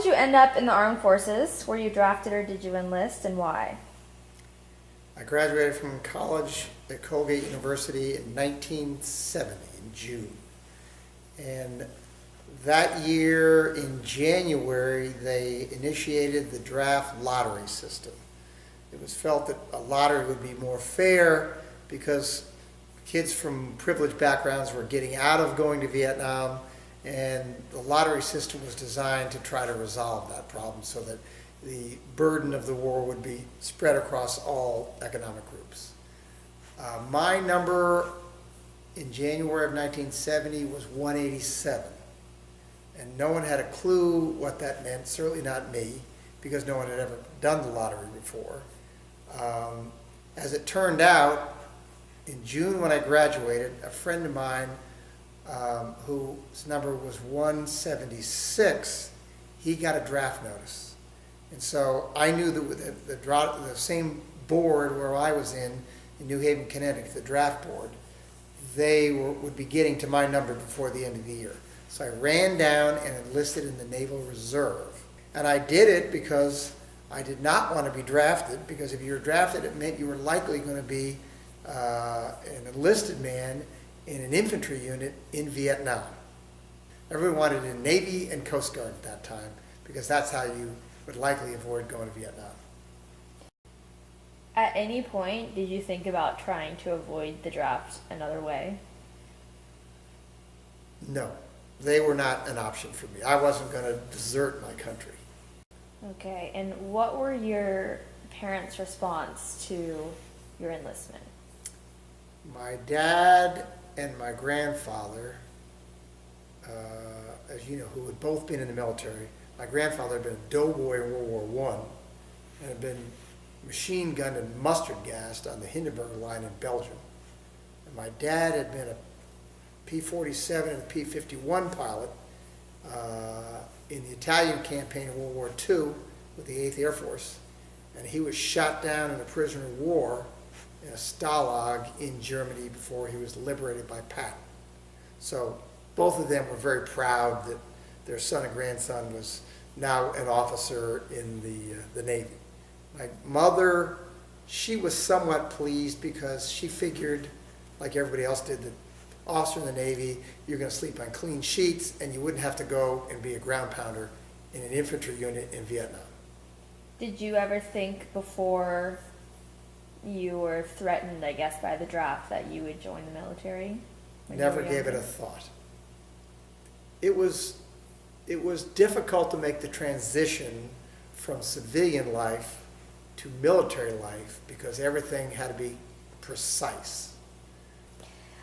did you end up in the armed forces? Were you drafted or did you enlist, and why? I graduated from college at Colgate University in 1970, in June. And that year, in January, they initiated the draft lottery system. It was felt that a lottery would be more fair because kids from privileged backgrounds were getting out of going to Vietnam, and the lottery system was designed to try to resolve that problem so that the burden of the war would be spread across all economic groups. My number in January of 1970 was 187. And no one had a clue what that meant, certainly not me, because no one had ever done the lottery before. As it turned out, in June when I graduated, a friend of mine whose number was 176, he got a draft notice. And so I knew that the same board where I was in New Haven, Connecticut, the draft board, would be getting to my number before the end of the year. So I ran down and enlisted in the Naval Reserve. And I did it because I did not want to be drafted, because if you were drafted, it meant you were likely going to be an enlisted man in an infantry unit in Vietnam. Everyone wanted a Navy and Coast Guard at that time, because that's how you would likely avoid going to Vietnam. At any point, did you think about trying to avoid the draft another way? No, they were not an option for me. I wasn't going to desert my country. Okay, and what were your parents' response to your enlistment? My dad and my grandfather, as you know, who had both been in the military. My grandfather had been a doughboy in World War I and had been machine gunned and mustard gassed on the Hindenburg line in Belgium. And my dad had been a P-47 and a P-51 pilot in the Italian campaign in World War II with the 8th Air Force. And he was shot down in a prisoner of war in a Stalag in Germany before he was liberated by Patton. So both of them were very proud that their son and grandson was now an officer in the Navy. My mother, she was somewhat pleased because she figured, like everybody else did, that officer in the Navy, you're going to sleep on clean sheets and you wouldn't have to go and be a ground pounder in an infantry unit in Vietnam. Did you ever think before you were threatened, I guess, by the draft that you would join the military? Never gave it a thought. It was difficult to make the transition from civilian life to military life because everything had to be precise.